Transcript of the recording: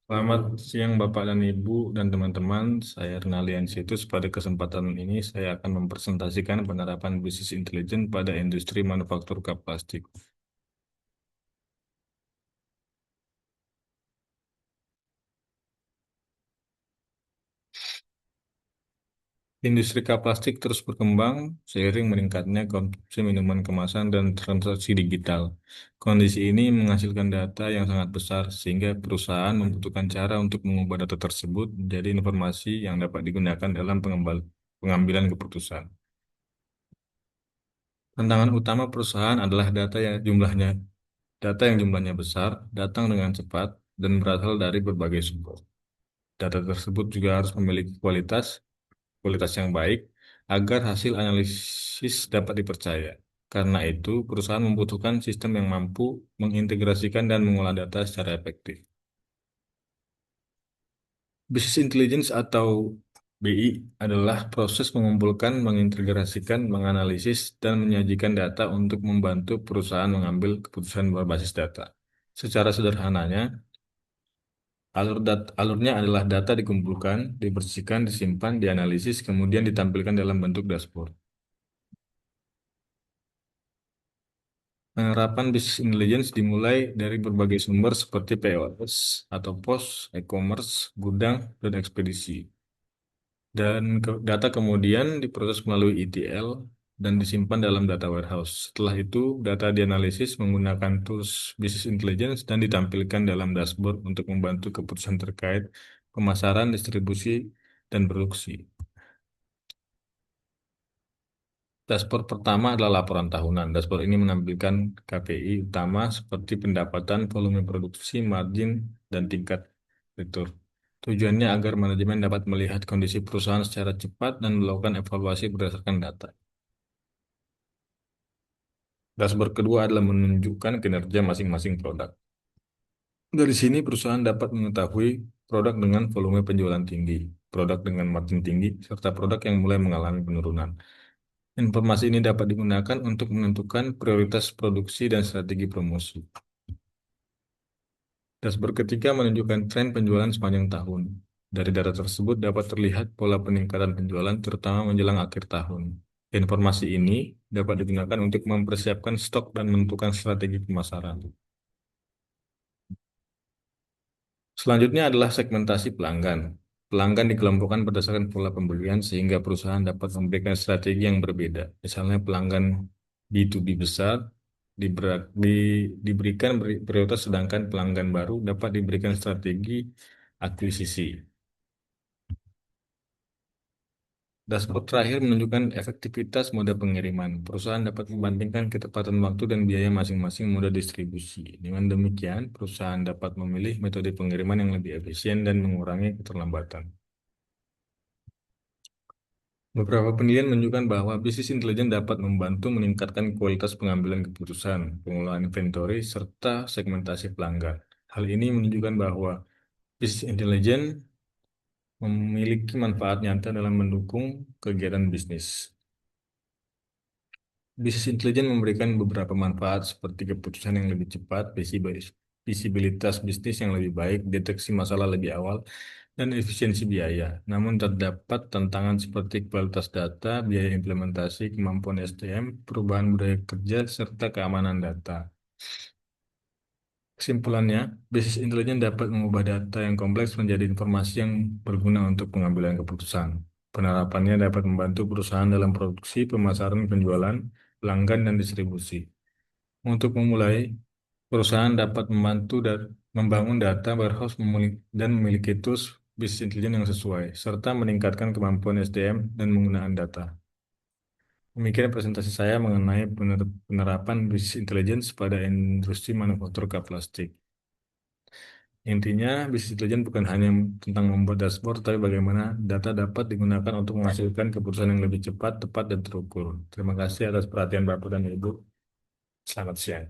Selamat siang Bapak dan Ibu dan teman-teman. Saya Renalian Situs. Pada kesempatan ini saya akan mempresentasikan penerapan bisnis intelijen pada industri manufaktur kap plastik. Industri kap plastik terus berkembang seiring meningkatnya konsumsi minuman kemasan dan transaksi digital. Kondisi ini menghasilkan data yang sangat besar sehingga perusahaan membutuhkan cara untuk mengubah data tersebut menjadi informasi yang dapat digunakan dalam pengambilan keputusan. Tantangan utama perusahaan adalah data yang jumlahnya besar, datang dengan cepat, dan berasal dari berbagai sumber. Data tersebut juga harus memiliki kualitas yang baik agar hasil analisis dapat dipercaya. Karena itu, perusahaan membutuhkan sistem yang mampu mengintegrasikan dan mengolah data secara efektif. Business intelligence atau BI adalah proses mengumpulkan, mengintegrasikan, menganalisis, dan menyajikan data untuk membantu perusahaan mengambil keputusan berbasis data. Secara sederhananya, alurnya adalah data dikumpulkan, dibersihkan, disimpan, dianalisis, kemudian ditampilkan dalam bentuk dashboard. Penerapan business intelligence dimulai dari berbagai sumber seperti POS atau pos, e-commerce, gudang, dan ekspedisi. Dan data kemudian diproses melalui ETL dan disimpan dalam data warehouse. Setelah itu, data dianalisis menggunakan tools business intelligence dan ditampilkan dalam dashboard untuk membantu keputusan terkait pemasaran, distribusi, dan produksi. Dashboard pertama adalah laporan tahunan. Dashboard ini menampilkan KPI utama seperti pendapatan, volume produksi, margin, dan tingkat return. Tujuannya agar manajemen dapat melihat kondisi perusahaan secara cepat dan melakukan evaluasi berdasarkan data. Dashboard kedua adalah menunjukkan kinerja masing-masing produk. Dari sini perusahaan dapat mengetahui produk dengan volume penjualan tinggi, produk dengan margin tinggi, serta produk yang mulai mengalami penurunan. Informasi ini dapat digunakan untuk menentukan prioritas produksi dan strategi promosi. Dashboard ketiga menunjukkan tren penjualan sepanjang tahun. Dari data tersebut dapat terlihat pola peningkatan penjualan terutama menjelang akhir tahun. Informasi ini dapat digunakan untuk mempersiapkan stok dan menentukan strategi pemasaran. Selanjutnya adalah segmentasi pelanggan. Pelanggan dikelompokkan berdasarkan pola pembelian sehingga perusahaan dapat memberikan strategi yang berbeda. Misalnya pelanggan B2B besar diberikan prioritas sedangkan pelanggan baru dapat diberikan strategi akuisisi. Dashboard terakhir menunjukkan efektivitas moda pengiriman. Perusahaan dapat membandingkan ketepatan waktu dan biaya masing-masing moda distribusi. Dengan demikian, perusahaan dapat memilih metode pengiriman yang lebih efisien dan mengurangi keterlambatan. Beberapa penelitian menunjukkan bahwa bisnis intelijen dapat membantu meningkatkan kualitas pengambilan keputusan, pengelolaan inventory, serta segmentasi pelanggan. Hal ini menunjukkan bahwa bisnis intelijen memiliki manfaat nyata dalam mendukung kegiatan bisnis. Bisnis intelijen memberikan beberapa manfaat seperti keputusan yang lebih cepat, visibilitas bisnis yang lebih baik, deteksi masalah lebih awal, dan efisiensi biaya. Namun terdapat tantangan seperti kualitas data, biaya implementasi, kemampuan SDM, perubahan budaya kerja, serta keamanan data. Kesimpulannya, bisnis intelijen dapat mengubah data yang kompleks menjadi informasi yang berguna untuk pengambilan keputusan. Penerapannya dapat membantu perusahaan dalam produksi, pemasaran, penjualan, pelanggan, dan distribusi. Untuk memulai, perusahaan dapat membantu dan membangun data warehouse dan memiliki tools bisnis intelijen yang sesuai, serta meningkatkan kemampuan SDM dan penggunaan data. Demikian presentasi saya mengenai penerapan bisnis intelligence pada industri manufaktur kap plastik. Intinya, bisnis intelijen bukan hanya tentang membuat dashboard, tapi bagaimana data dapat digunakan untuk menghasilkan keputusan yang lebih cepat, tepat, dan terukur. Terima kasih atas perhatian Bapak dan Ibu. Selamat siang.